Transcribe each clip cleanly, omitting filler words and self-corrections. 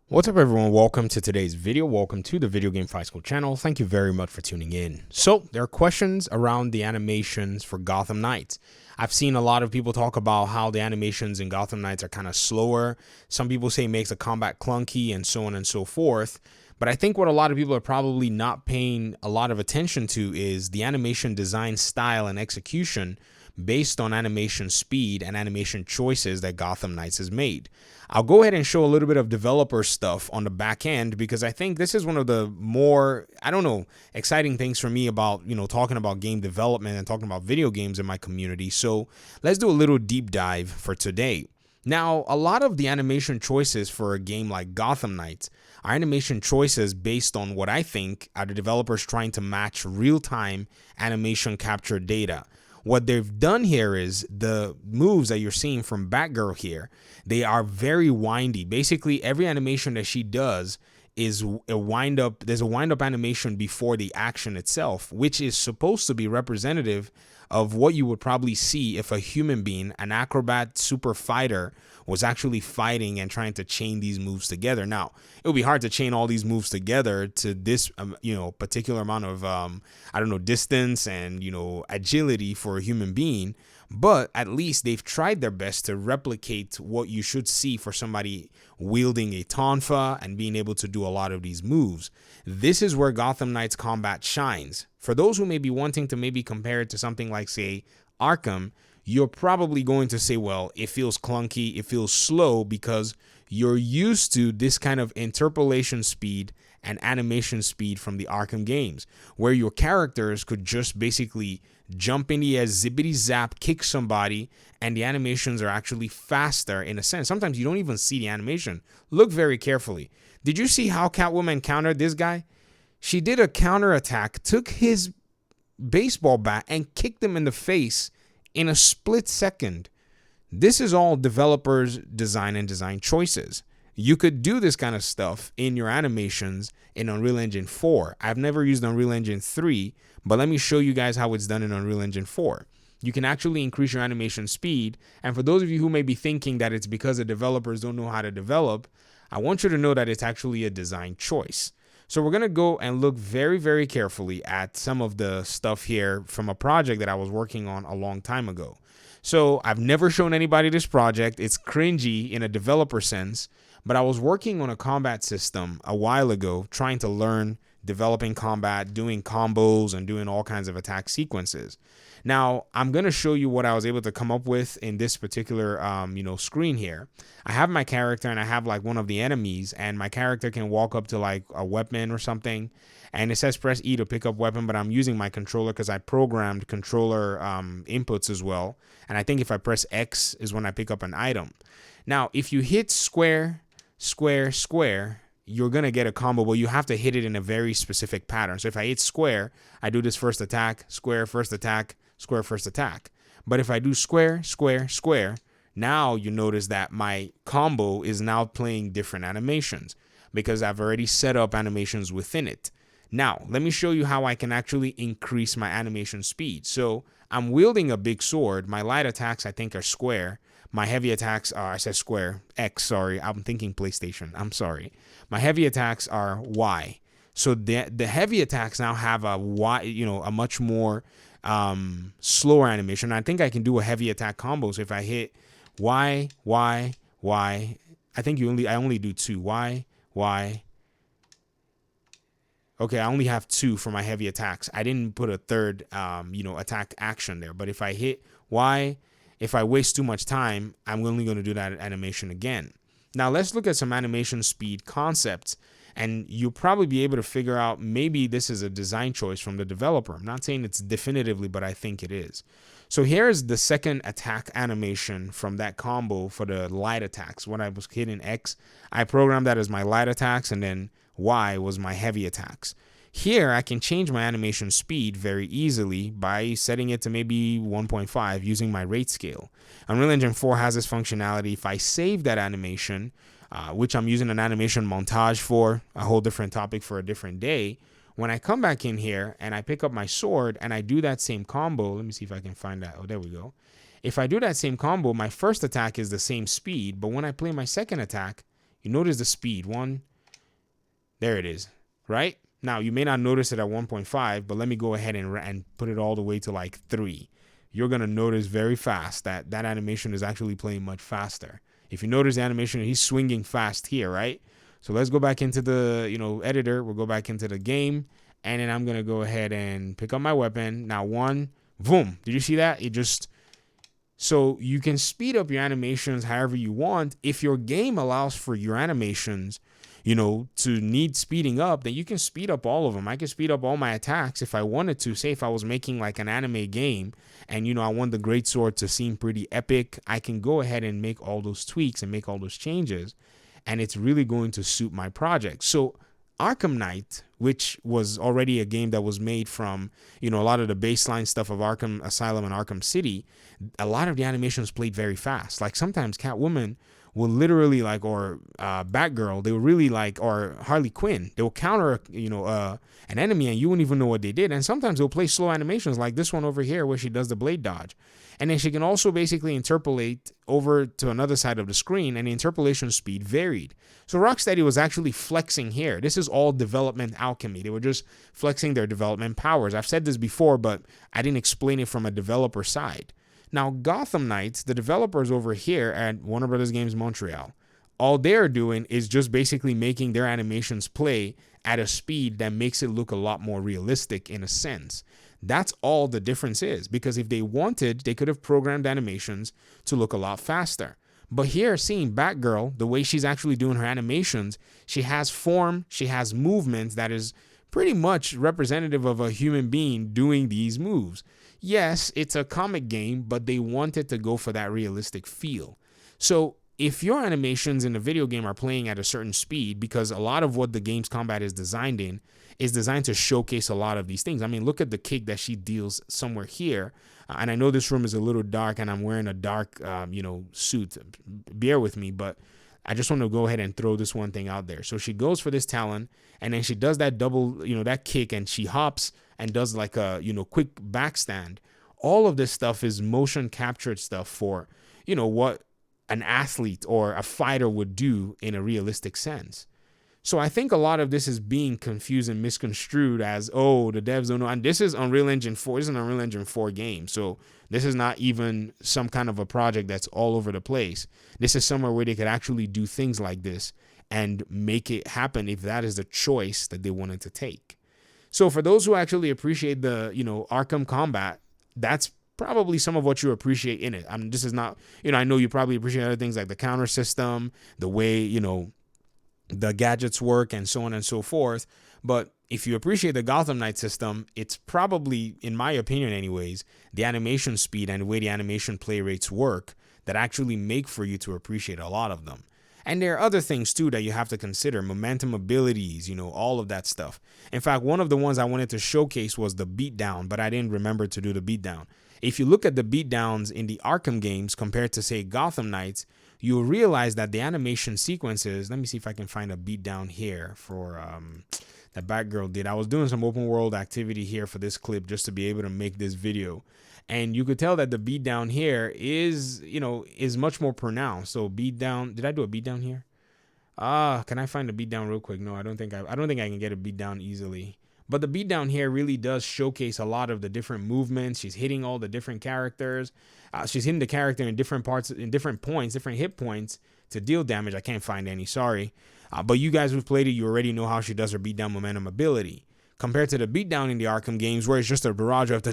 What's up, everyone? Welcome to today's video. Welcome to the Video Game Fight School channel. Thank you very much for tuning in. So there are questions around the animations for Gotham Knights. I've seen a lot of people talk about how the animations in Gotham Knights are kind of slower. Some people say it makes the combat clunky and so on and so forth. But I think what a lot of people are probably not paying a lot of attention to is the animation design style and execution based on animation speed and animation choices that Gotham Knights has made. I'll go ahead and show a little bit of developer stuff on the back end because I think this is one of the more, exciting things for me about, talking about game development and talking about video games in my community. So let's do a little deep dive for today. Now, a lot of the animation choices for a game like Gotham Knights are animation choices based on what I think are the developers trying to match real-time animation capture data. What they've done here is the moves that you're seeing from Batgirl here, they are very windy. Basically, every animation that she does is a wind up. There's a wind up animation before the action itself, which is supposed to be representative of what you would probably see if a human being, an acrobat super fighter, was actually fighting and trying to chain these moves together. Now, it would be hard to chain all these moves together to this, particular amount of, distance and, agility for a human being. But at least they've tried their best to replicate what you should see for somebody wielding a tonfa and being able to do a lot of these moves. This is where Gotham Knights combat shines. For those who may be wanting to maybe compare it to something like, say, Arkham, you're probably going to say, well, it feels clunky, it feels slow because you're used to this kind of interpolation speed and animation speed from the Arkham games, where your characters could just basically jump in the air, zippity zap, kick somebody, and the animations are actually faster in a sense. Sometimes you don't even see the animation. Look very carefully. Did you see how Catwoman countered this guy? She did a counter attack, took his baseball bat and kicked him in the face in a split second. This is all developers' design choices. You could do this kind of stuff in your animations in Unreal Engine 4. I've never used Unreal Engine 3, but let me show you guys how it's done in Unreal Engine 4. You can actually increase your animation speed. And for those of you who may be thinking that it's because the developers don't know how to develop, I want you to know that it's actually a design choice. So we're going to go and look very, very carefully at some of the stuff here from a project that I was working on a long time ago. So I've never shown anybody this project. It's cringy in a developer sense, but I was working on a combat system a while ago, trying to learn developing combat, doing combos and doing all kinds of attack sequences. Now, I'm going to show you what I was able to come up with in this particular, screen here. I have my character and I have like one of the enemies, and my character can walk up to like a weapon or something. And it says press E to pick up weapon, but I'm using my controller because I programmed controller inputs as well. And I think if I press X is when I pick up an item. Now, if you hit square, square, square, you're going to get a combo, but you have to hit it in a very specific pattern. So if I hit square, I do this first attack, square, first attack, square, first attack. But if I do square, square, square, now you notice that my combo is now playing different animations because I've already set up animations within it. Now, let me show you how I can actually increase my animation speed. So I'm wielding a big sword. My light attacks, I think, are square. My heavy attacks are, I said square, X, sorry. I'm thinking PlayStation. I'm sorry. My heavy attacks are Y. So the heavy attacks now have a Y, a much more slower animation. I think I can do a heavy attack combo. So if I hit Y, Y, Y, I think I only do two. Y, Y. Okay, I only have two for my heavy attacks. I didn't put a third, attack action there. But if I hit Y, if I waste too much time, I'm only going to do that animation again. Now, let's look at some animation speed concepts, and you'll probably be able to figure out maybe this is a design choice from the developer. I'm not saying it's definitively, but I think it is. So here's the second attack animation from that combo for the light attacks. When I was hitting X, I programmed that as my light attacks, and then Y was my heavy attacks. Here, I can change my animation speed very easily by setting it to maybe 1.5 using my rate scale. Unreal Engine 4 has this functionality. If I save that animation, which I'm using an animation montage for, a whole different topic for a different day, when I come back in here and I pick up my sword and I do that same combo, let me see if I can find that. Oh, there we go. If I do that same combo, my first attack is the same speed, but when I play my second attack, You notice the speed. There it is, right? Now, you may not notice it at 1.5, but let me go ahead and put it all the way to like 3. You're going to notice very fast that that animation is actually playing much faster. If you notice the animation, he's swinging fast here, right? So let's go back into the, editor. We'll go back into the game, and then I'm going to go ahead and pick up my weapon. Now, boom. Did you see that? So you can speed up your animations however you want. If your game allows for your animations, to need speeding up, then you can speed up all of them. I can speed up all my attacks if I wanted to. Say if I was making like an anime game and, I want the greatsword to seem pretty epic, I can go ahead and make all those tweaks and make all those changes, and it's really going to suit my project. So Arkham Knight, which was already a game that was made from, a lot of the baseline stuff of Arkham Asylum and Arkham City, a lot of the animations played very fast. Like sometimes Catwoman will literally or Batgirl, they will really or Harley Quinn, they will counter, an enemy and you wouldn't even know what they did. And sometimes they'll play slow animations like this one over here where she does the blade dodge. And then she can also basically interpolate over to another side of the screen, and the interpolation speed varied. So Rocksteady was actually flexing here. This is all development alchemy. They were just flexing their development powers. I've said this before, but I didn't explain it from a developer side. Now, Gotham Knights, the developers over here at Warner Brothers Games Montreal, all they're doing is just basically making their animations play at a speed that makes it look a lot more realistic in a sense. That's all the difference is, because if they wanted, they could have programmed animations to look a lot faster. But here, seeing Batgirl, the way she's actually doing her animations, she has form, she has movements that is pretty much representative of a human being doing these moves. Yes, it's a comic game, but they wanted to go for that realistic feel. So if your animations in a video game are playing at a certain speed, because a lot of what the game's combat is designed in is designed to showcase a lot of these things. I mean, look at the kick that she deals somewhere here. And I know this room is a little dark and I'm wearing a dark, suit. Bear with me, but I just want to go ahead and throw this one thing out there. So she goes for this talon, and then she does that double, that kick, and she hops and does like a, quick backstand. All of this stuff is motion captured stuff for, what an athlete or a fighter would do in a realistic sense. So I think a lot of this is being confused and misconstrued as, oh, the devs don't know. And this is Unreal Engine 4. This is an Unreal Engine 4 game. So this is not even some kind of a project that's all over the place. This is somewhere where they could actually do things like this and make it happen if that is the choice that they wanted to take. So for those who actually appreciate the, Arkham combat, that's probably some of what you appreciate in it. I mean, this is not, I know you probably appreciate other things like the counter system, the way, the gadgets work, and so on and so forth. But if you appreciate the Gotham Knight system, it's probably, in my opinion anyways, the animation speed and the way the animation play rates work that actually make for you to appreciate a lot of them. And there are other things too that you have to consider, momentum abilities, all of that stuff. In fact, one of the ones I wanted to showcase was the beatdown, but I didn't remember to do the beatdown. If you look at the beatdowns in the Arkham games compared to, say, Gotham Knights, you'll realize that the animation sequences, let me see if I can find a beatdown here for that Batgirl did. I was doing some open world activity here for this clip just to be able to make this video. And you could tell that the beatdown here is, is much more pronounced. So beatdown, did I do a beatdown here? Can I find a beatdown real quick? No, I don't think I can get a beatdown easily. But the beatdown here really does showcase a lot of the different movements. She's hitting all the different characters. She's hitting the character in different parts, in different points, different hit points to deal damage. I can't find any, sorry. But you guys who've played it, you already know how she does her beatdown momentum ability. Compared to the beatdown in the Arkham games, where it's just a barrage of,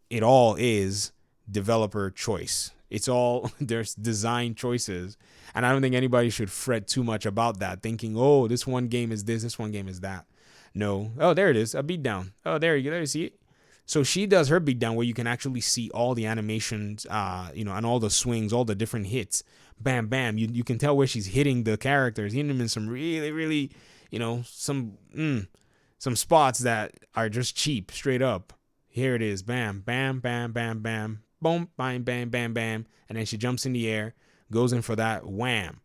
it all is developer choice. It's all, there's design choices. And I don't think anybody should fret too much about that, thinking, oh, this one game is this one game is that. No. Oh, there it is. A beatdown. Oh, there you go. There you see it. So she does her beatdown where you can actually see all the animations, and all the swings, all the different hits. Bam, bam. You can tell where she's hitting the characters, hitting them in some really, really, some spots that are just cheap, straight up. Here it is. Bam, bam, bam, bam, bam. Boom, bam, bam, bam, bam. And then she jumps in the air, goes in for that wham.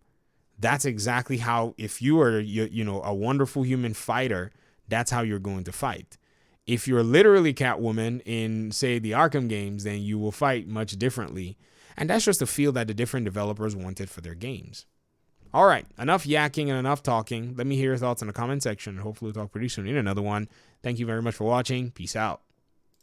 That's exactly how, if you are, a wonderful human fighter, that's how you're going to fight. If you're literally Catwoman in, say, the Arkham games, then you will fight much differently. And that's just the feel that the different developers wanted for their games. All right, enough yakking and enough talking. Let me hear your thoughts in the comment section. Hopefully we'll talk pretty soon in another one. Thank you very much for watching. Peace out.